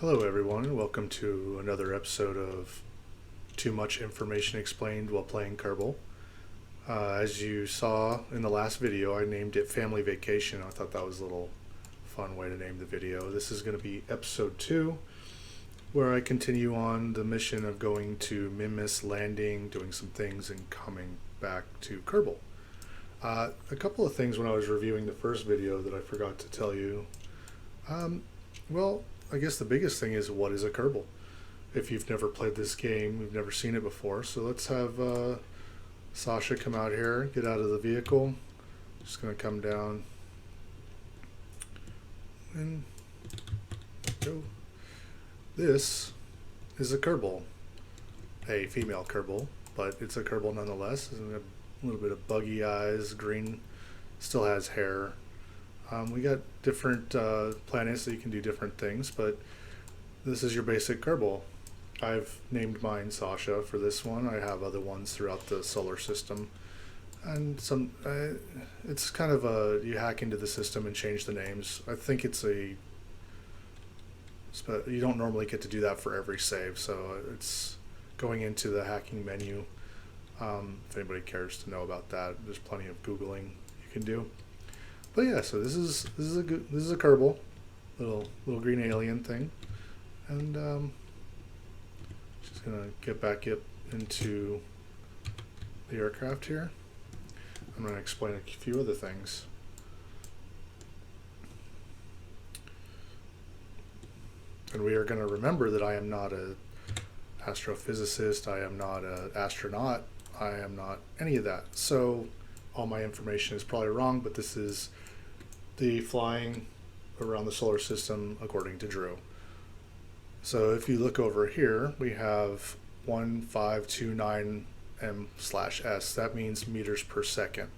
Hello everyone, and welcome to another episode of Too Much Information Explained While Playing Kerbal. As you saw in the last video, I named it Family Vacation. I thought that was a little fun way to name the video. This is going to be episode 2, where I continue on the mission of going to Minmus Landing, doing some things, and coming back to Kerbal. A couple of things when I was reviewing the first video that I forgot to tell you. Well, I guess the biggest thing is, what is a Kerbal? If you've never played this game, you've never seen it before. So let's have Sasha come out here, get out of the vehicle. Just going to come down and go. This is a Kerbal, a female Kerbal, but it's a Kerbal nonetheless. It's a little bit of buggy eyes, green, still has hair. We got different planets that you can do different things, but this is your basic Kerbal. I've named mine Sasha for this one. I have other ones throughout the solar system. And some, it's kind of a, you hack into the system and change the names. I think it's a, you don't normally get to do that for every save, so it's going into the hacking menu. If anybody cares to know about that, there's plenty of Googling you can do. But yeah, so this is a Kerbal, little green alien thing, and just gonna get back up into the aircraft here. I'm gonna explain a few other things. And we are gonna remember that I am not an astrophysicist. I am not an astronaut. I am not any of that. So all my information is probably wrong, but this is the flying around the solar system according to Drew. So if you look over here, we have 1529 m/s. That means meters per second.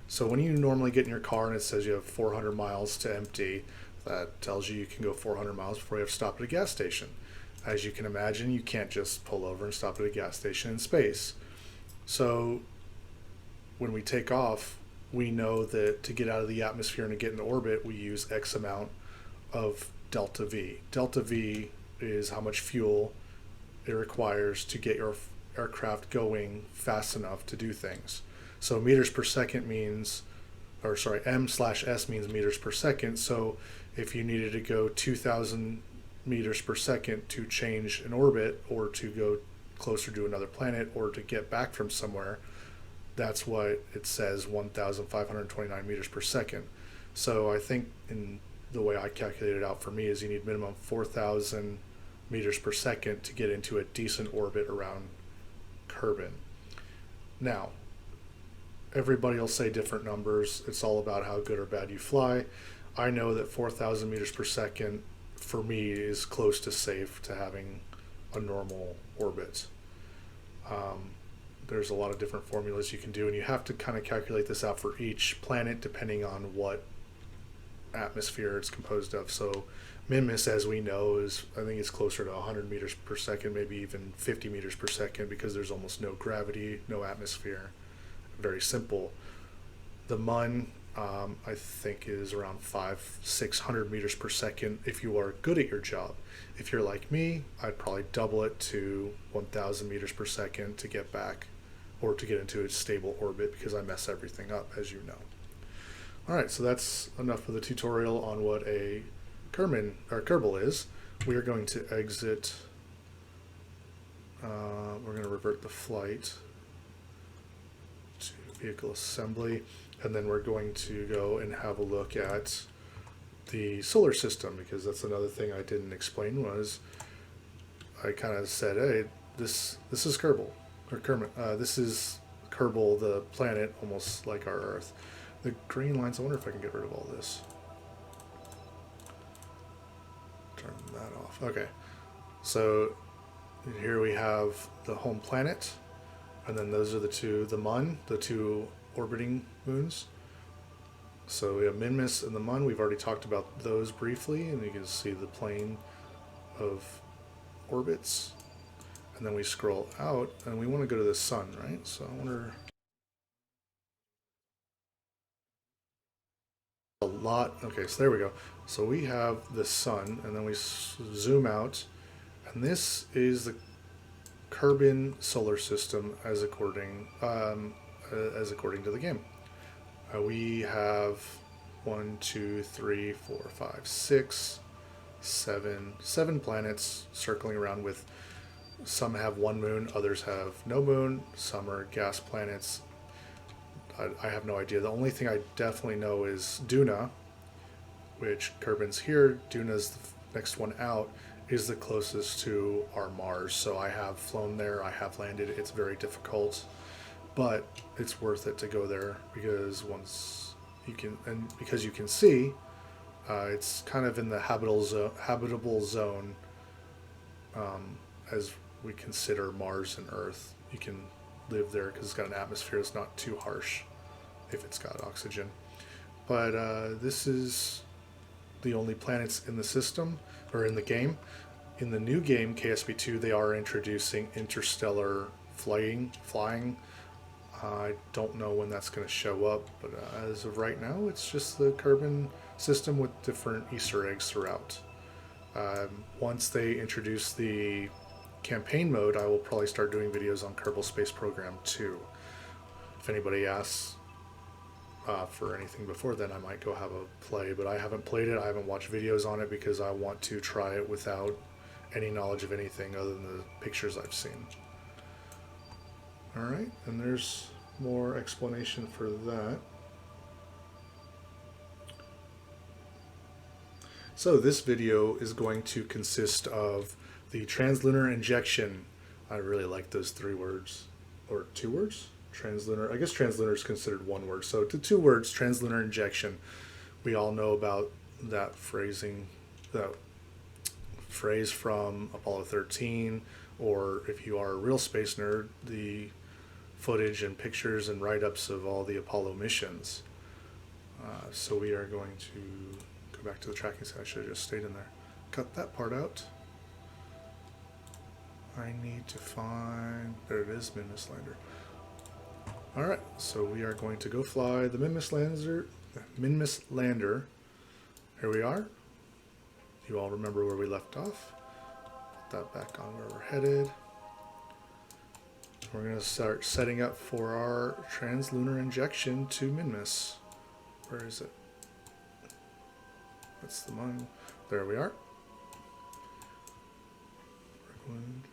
So when you normally get in your car and it says you have 400 miles to empty, that tells you can go 400 miles before you have to stop at a gas station. As you can imagine, you can't just pull over and stop at a gas station in space. So when we take off, we know that to get out of the atmosphere and to get into orbit, we use X amount of delta V. Delta V is how much fuel it requires to get your aircraft going fast enough to do things. So meters per second means, or sorry, m/s means meters per second. So if you needed to go 2,000 meters per second to change an orbit, or to go closer to another planet, or to get back from somewhere, that's what it says, 1,529 meters per second. So I think in the way I calculated it out for me is you need minimum 4,000 meters per second to get into a decent orbit around Kerbin. Now, everybody will say different numbers. It's all about how good or bad you fly. I know that 4,000 meters per second for me is close to safe to having a normal orbit. There's a lot of different formulas you can do, and you have to kind of calculate this out for each planet depending on what atmosphere it's composed of. So Minmus, as we know, is, I think it's closer to 100 meters per second, maybe even 50 meters per second, because there's almost no gravity, no atmosphere. Very simple. The Mun, I think, is around 500-600 meters per second if you are good at your job. If you're like me, I'd probably double it to 1,000 meters per second to get back, or to get into a stable orbit, because I mess everything up, as you know. Alright, so that's enough of the tutorial on what a Kerbal is. We are going to exit, we're going to revert the flight to vehicle assembly, and then we're going to go and have a look at the solar system, because that's another thing I didn't explain. Was I kind of said, hey, this is Kerbal. Or Kermit, this is Kerbal, the planet, almost like our Earth. The green lines, I wonder if I can get rid of all this. Turn that off. Okay. So here we have the home planet, and then those are the Mun, the two orbiting moons. So we have Minmus and the Mun. We've already talked about those briefly, and you can see the plane of orbits. And then we scroll out, and we want to go to the sun, right? So I wonder, a lot. Okay, so there we go. So we have the sun, and then we zoom out, and this is the Kerbin solar system as according to the game. We have 1, 2, 3, 4, 5, 6, 7 planets circling around with. Some have one moon, others have no moon, some are gas planets. I have no idea. The only thing I definitely know is Duna, which Kerbin's here. Duna's the next one out, is the closest to our Mars. So I have flown there, I have landed. It's very difficult, but it's worth it to go there because once you can, and because you can see, it's kind of in the habitable zone as we consider Mars and Earth. You can live there because it's got an atmosphere that's not too harsh if it's got oxygen. But this is the only planets in the system, or in the game. In the new game, KSP2, they are introducing interstellar flying. I don't know when that's going to show up, but as of right now, it's just the Kerbin system with different Easter eggs throughout. Once they introduce the campaign mode, I will probably start doing videos on Kerbal Space Program 2. If anybody asks for anything before then, I might go have a play, but I haven't played it. I haven't watched videos on it because I want to try it without any knowledge of anything other than the pictures I've seen. Alright, and there's more explanation for that. So this video is going to consist of the Trans-Lunar Injection. I really like those 3 words, or 2 words? Trans-Lunar, I guess Trans-Lunar is considered 1 word. So to 2 words, Trans-Lunar Injection. We all know about that phrase from Apollo 13, or if you are a real space nerd, the footage and pictures and write-ups of all the Apollo missions. So we are going to go back to the tracking set. I should have just stayed in there. Cut that part out. I need to find, there it is, Minmus Lander. Alright, so we are going to go fly the Minmus Lander. Here we are. You all remember where we left off. Put that back on where we're headed. We're going to start setting up for our Trans-Lunar Injection to Minmus. Where is it? That's the one. There we are. We're going.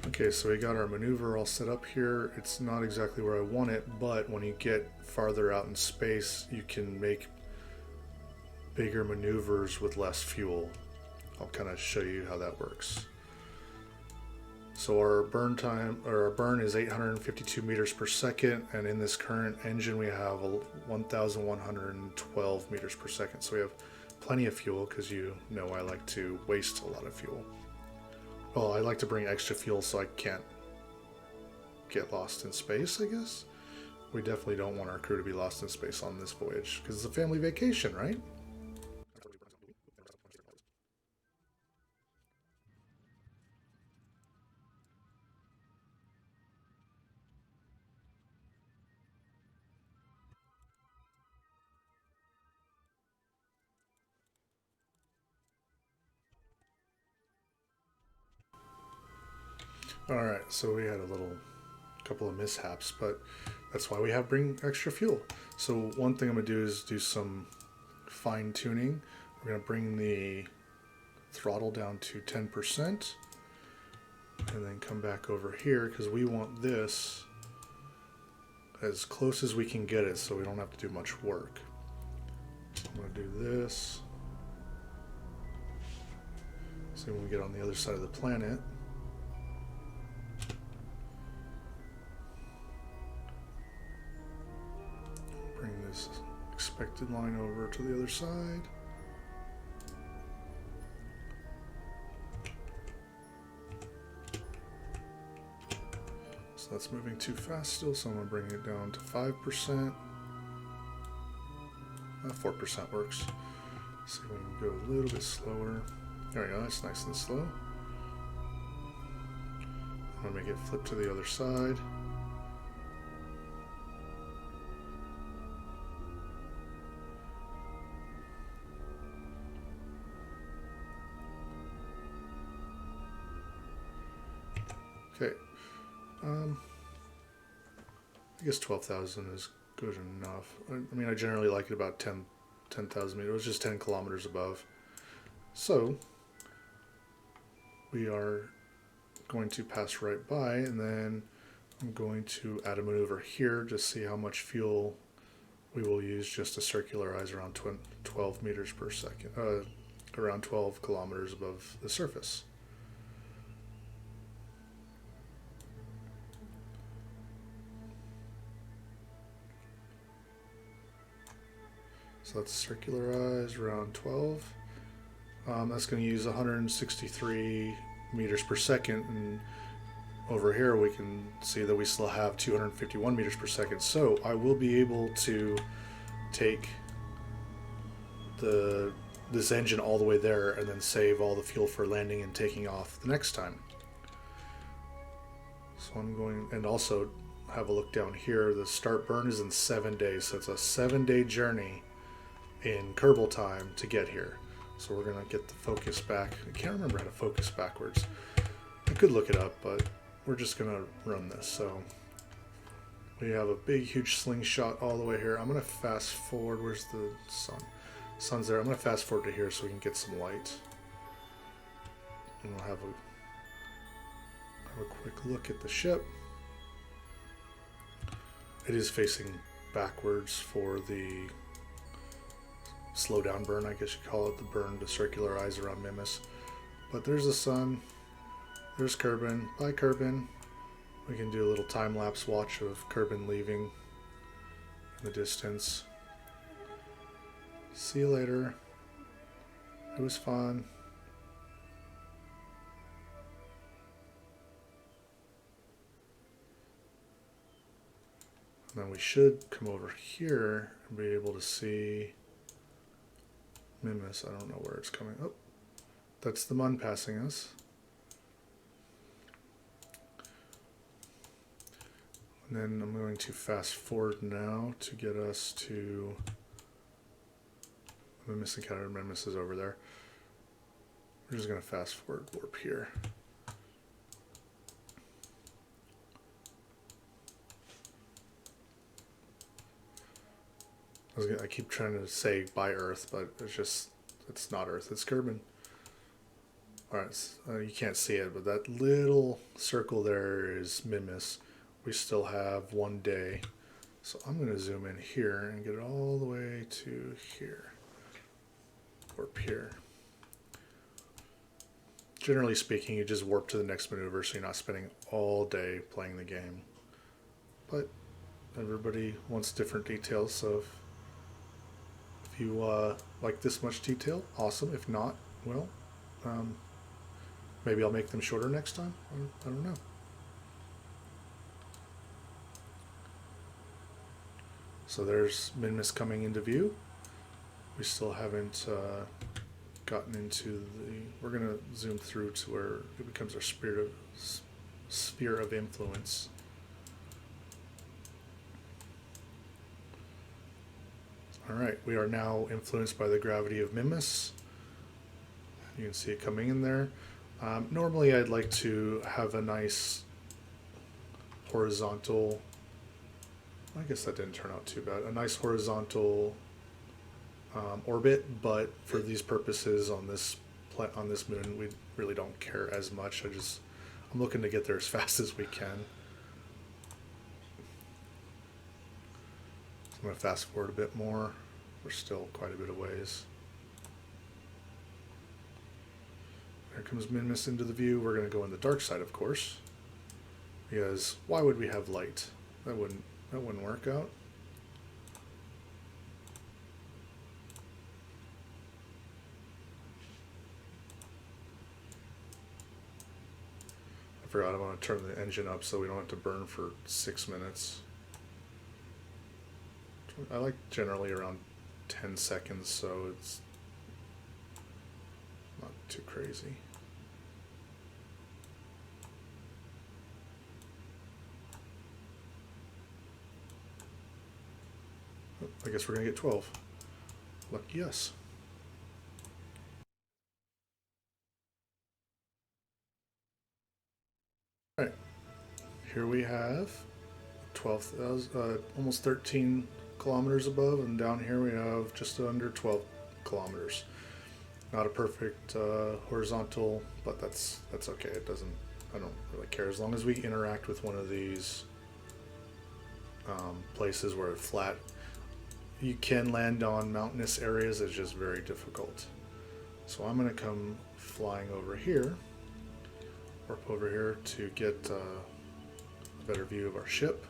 Okay, so we got our maneuver all set up here. It's not exactly where I want it, but when you get farther out in space, you can make bigger maneuvers with less fuel. I'll kind of show you how that works. So our burn time, or our burn, is 852 meters per second, and in this current engine we have 1,112 meters per second. So we have plenty of fuel, because you know I like to waste a lot of fuel. Well, I like to bring extra fuel so I can't get lost in space, I guess. We definitely don't want our crew to be lost in space on this voyage, because it's a family vacation, right? Alright, so we had couple of mishaps, but that's why we have bring extra fuel. So one thing I'm going to do is do some fine tuning. We're going to bring the throttle down to 10% and then come back over here because we want this as close as we can get it so we don't have to do much work. I'm going to do this. So when we get on the other side of the planet, expected line over to the other side. So that's moving too fast still, so I'm going to bring it down to 5%. 4% works. See if we can go a little bit slower. There we go, that's nice and slow. I'm going to make it flip to the other side. Okay, I guess 12,000 is good enough. I mean, I generally like it about 10,000 meters. It was just 10 kilometers above. So we are going to pass right by, and then I'm going to add a maneuver here to see how much fuel we will use just to circularize around 12 meters per second, around 12 kilometers above the surface. So let's circularize around 12. That's going to use 163 meters per second, and over here we can see that we still have 251 meters per second. So I will be able to take this engine all the way there and then save all the fuel for landing and taking off the next time. So I'm going, and also have a look down here. The start burn is in 7 days, so it's a 7-day journey in Kerbal time to get here. So we're gonna get the focus back. I can't remember how to focus backwards. I could look it up, but we're just gonna run this. So we have a big, huge slingshot all the way here. I'm gonna fast forward. Where's the sun? Sun's there. I'm gonna fast forward to here so we can get some light. And we'll have a quick look at the ship. It is facing backwards for the slow down burn, I guess you call it, the burn to circularize around Minmus. But there's the sun, there's Kerbin. Bye, Kerbin. We can do a little time-lapse watch of Kerbin leaving in the distance. See you later. It was fun. And then we should come over here and be able to see Minmus. I don't know where it's coming. Oh, that's the Mun passing us. And then I'm going to fast forward now to get us to Minmus encounter. Minmus is over there. We're just going to fast forward warp here. I keep trying to say by Earth, but it's not Earth, it's Kerbin. Alright, you can't see it, but that little circle there is Minmus. We still have 1 day. So I'm going to zoom in here and get it all the way to here. Warp here. Generally speaking, you just warp to the next maneuver so you're not spending all day playing the game. But everybody wants different details, so if you like this much detail, awesome. If not, well, maybe I'll make them shorter next time. I don't know. So there's Minmus coming into view. We still haven't gotten into the... We're going to zoom through to where it becomes our sphere of influence. Alright, we are now influenced by the gravity of Minmus. You can see it coming in there. Normally I'd like to have a nice horizontal... I guess that didn't turn out too bad. A nice horizontal orbit, but for these purposes on this moon, we really don't care as much. I'm looking to get there as fast as we can. I'm going to fast forward a bit more. We're still quite a bit of ways. There comes Minmus into the view. We're going to go in the dark side, of course, because why would we have light? That wouldn't work out. forgot, I want to turn the engine up so we don't have to burn for 6 minutes. I like generally around 10 seconds, so it's not too crazy. I guess we're gonna get 12. Lucky us. All right, here we have 12,000, almost 13 kilometers above, and down here we have just under 12 kilometers. Not a perfect horizontal, but that's okay. It doesn't. I don't really care as long as we interact with one of these places where it's flat. You can land on mountainous areas. It's just very difficult. So I'm going to come flying over here, warp over here to get a better view of our ship.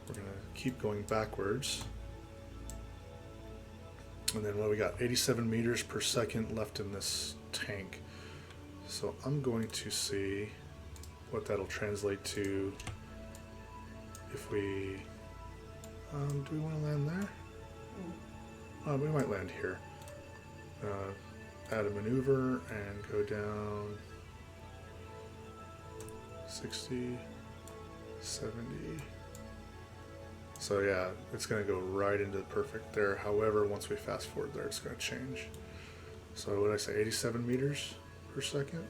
We're going to keep going backwards. And then what we got? 87 meters per second left in this tank. So I'm going to see what that'll translate to if we... do we want to land there? We might land here. Add a maneuver and go down 60, 70. So yeah, it's going to go right into the perfect there. However, once we fast forward there, it's going to change. So what did I say, 87 meters per second?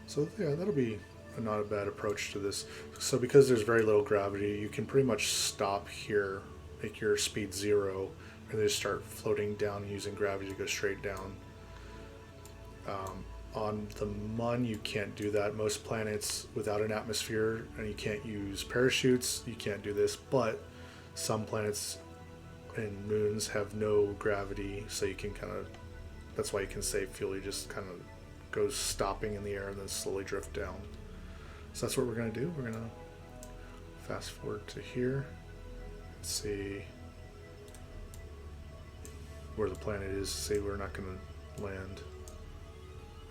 So yeah, that'll be not a bad approach to this. So because there's very little gravity, you can pretty much stop here, make your speed 0, and then just start floating down using gravity to go straight down. On the Mun, you can't do that. Most planets without an atmosphere, and you can't use parachutes, you can't do this, but some planets and moons have no gravity, so you can kind of, that's why you can save fuel. You just kind of go stopping in the air and then slowly drift down. So that's what we're going to do. We're going to fast forward to here and see where the planet is. See, we're not going to land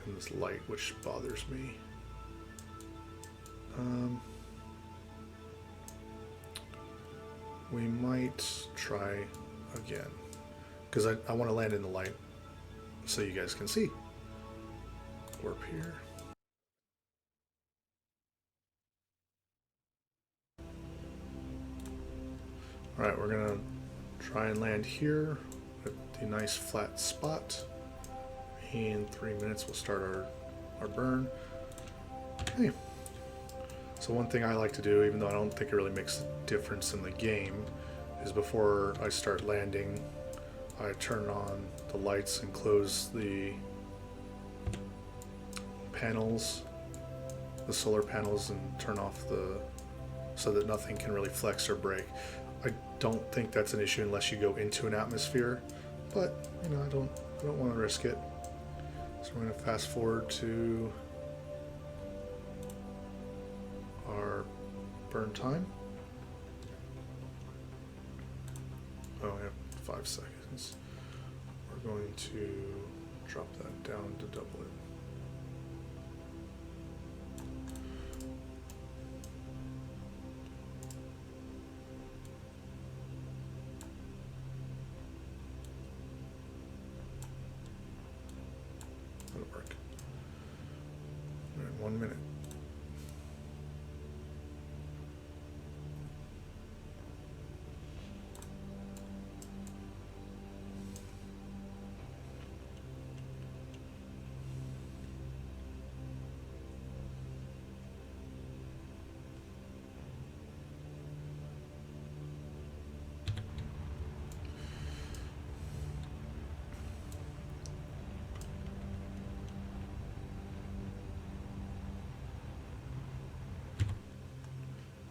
in this light, which bothers me. We might try again because I want to land in the light so you guys can see. Warp here. Alright, we're going to try and land here at the nice flat spot. In 3 minutes we'll start our burn. Hey. So one thing I like to do, even though I don't think it really makes a difference in the game, is before I start landing, I turn on the lights and close the panels, the solar panels, and turn off so that nothing can really flex or break. I don't think that's an issue unless you go into an atmosphere, but you know, I don't want to risk it. So we're going to fast forward to our burn time. Oh, we have 5 seconds. We're going to drop that down to double it. That'll work. We're in 1 minute.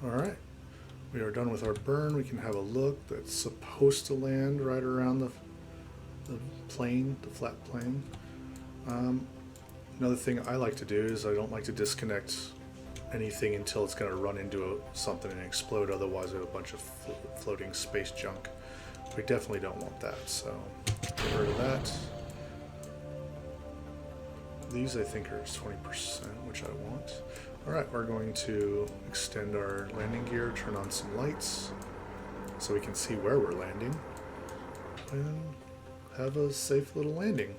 Alright, we are done with our burn. We can have a look. That's supposed to land right around the plane, the flat plane. Another thing I like to do is I don't like to disconnect anything until it's going to run into something and explode. Otherwise, I have a bunch of floating space junk. We definitely don't want that, so get rid of that. These I think are 20%, which I want. Alright, we're going to extend our landing gear, turn on some lights so we can see where we're landing, and have a safe little landing.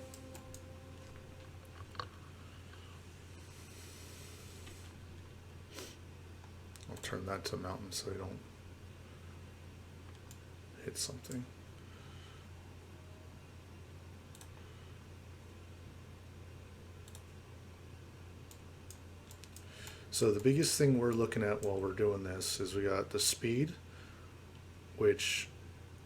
I'll turn that to mountain so we don't hit something. So the biggest thing we're looking at while we're doing this is we got the speed, which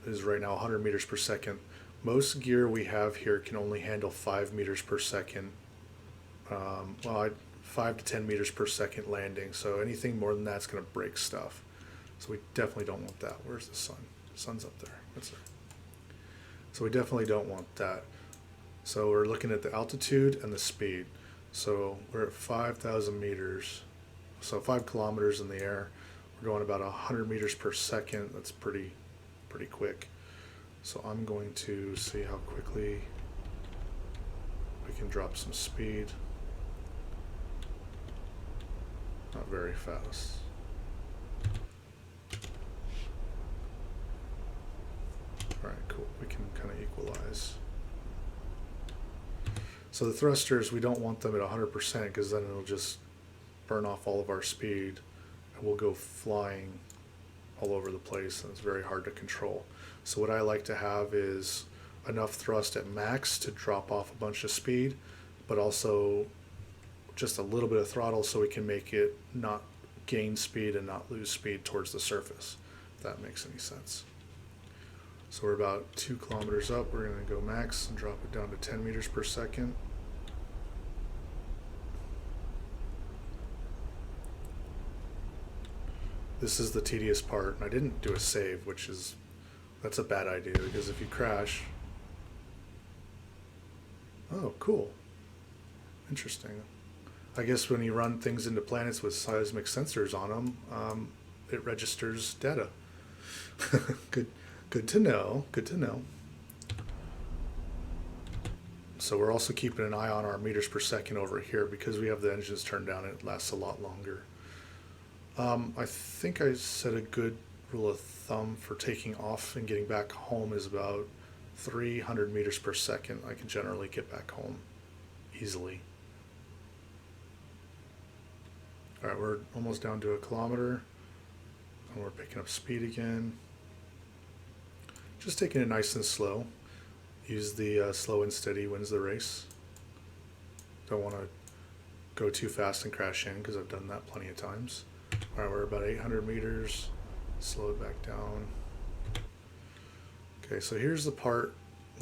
is right now 100 meters per second. Most gear we have here can only handle 5 meters per second. 5 to 10 meters per second landing. So anything more than that's going to break stuff. So we definitely don't want that. Where's the sun? The sun's up there. That's there. So we definitely don't want that. So we're looking at the altitude and the speed. So we're at 5,000 meters. So 5 kilometers in the air. We're going about 100 meters per second. That's pretty quick. So I'm going to see how quickly we can drop some speed. Not very fast. Alright, cool. We can kind of equalize. So the thrusters, we don't want them at 100% because then it'll just burn off all of our speed and we'll go flying all over the place and it's very hard to control. So what I like to have is enough thrust at max to drop off a bunch of speed, but also just a little bit of throttle so we can make it not gain speed and not lose speed towards the surface, if that makes any sense. So we're about 2 kilometers up. We're going to go max and drop it down to 10 meters per second. This is the tedious part. I didn't do a save, that's a bad idea because if you crash... Oh, cool. Interesting. I guess when you run things into planets with seismic sensors on them, it registers data. Good to know. Good to know. So we're also keeping an eye on our meters per second over here because we have the engines turned down. It lasts a lot longer. I think I said a good rule of thumb for taking off and getting back home is about 300 meters per second. I can generally get back home easily. Alright, we're almost down to 1 kilometer and we're picking up speed again. Just taking it nice and slow. Use the slow and steady wins the race. Don't want to go too fast and crash in because I've done that plenty of times. Alright, we're about 800 meters. Slow it back down. Okay, so here's the part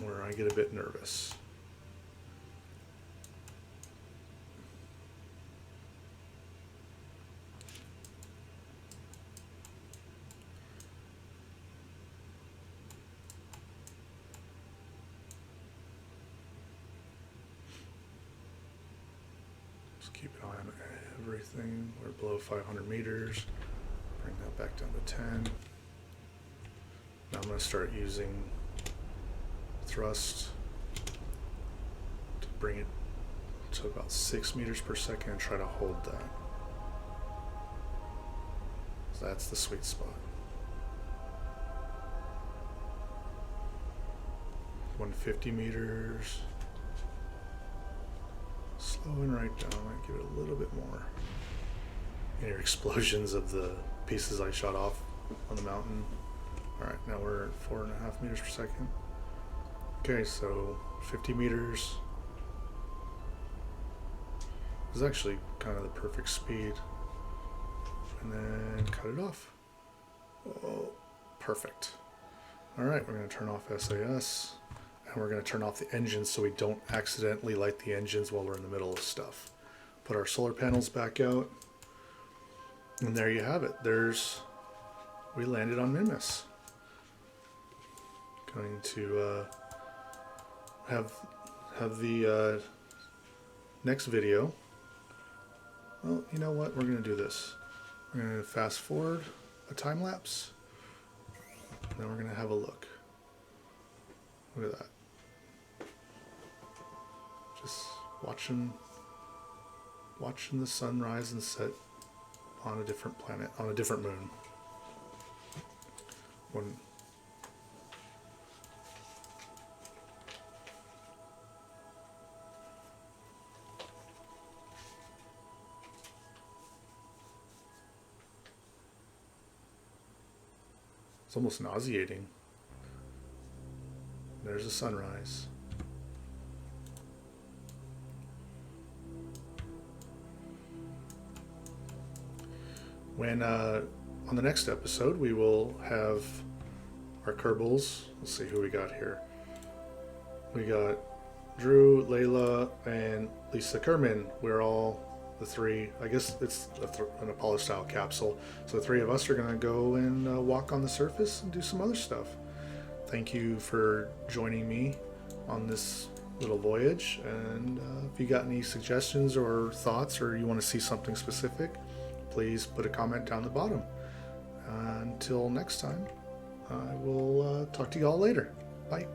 where I get a bit nervous. Keep an eye on everything. We're below 500 meters. Bring that back down to 10. Now I'm going to start using thrust to bring it to about 6 meters per second and try to hold that. So that's the sweet spot. 150 meters. Slowing right down, I give it a little bit more. You hear explosions of the pieces I shot off on the mountain. Alright, now we're at 4.5 meters per second. Okay, so 50 meters is actually kind of the perfect speed. And then cut it off. Oh, perfect. Alright, we're going to turn off SAS. And we're going to turn off the engines so we don't accidentally light the engines while we're in the middle of stuff. Put our solar panels back out. And there you have it. We landed on Minmus. Going to have the next video. Well, you know what? We're going to do this. We're going to fast forward a time lapse. And then we're going to have a look. Look at that. Just watching watching the sun rise and set on a different planet, on a different moon. When it's almost nauseating. There's a sunrise. When on the next episode, we will have our Kerbals. Let's see who we got here. We got Drew, Layla, and Lisa Kerman. We're all the three. I guess it's an Apollo-style capsule. So the three of us are going to go and walk on the surface and do some other stuff. Thank you for joining me on this little voyage. And if you got any suggestions or thoughts, or you want to see something specific, please put a comment down the bottom. Until next time, I will talk to you all later. Bye.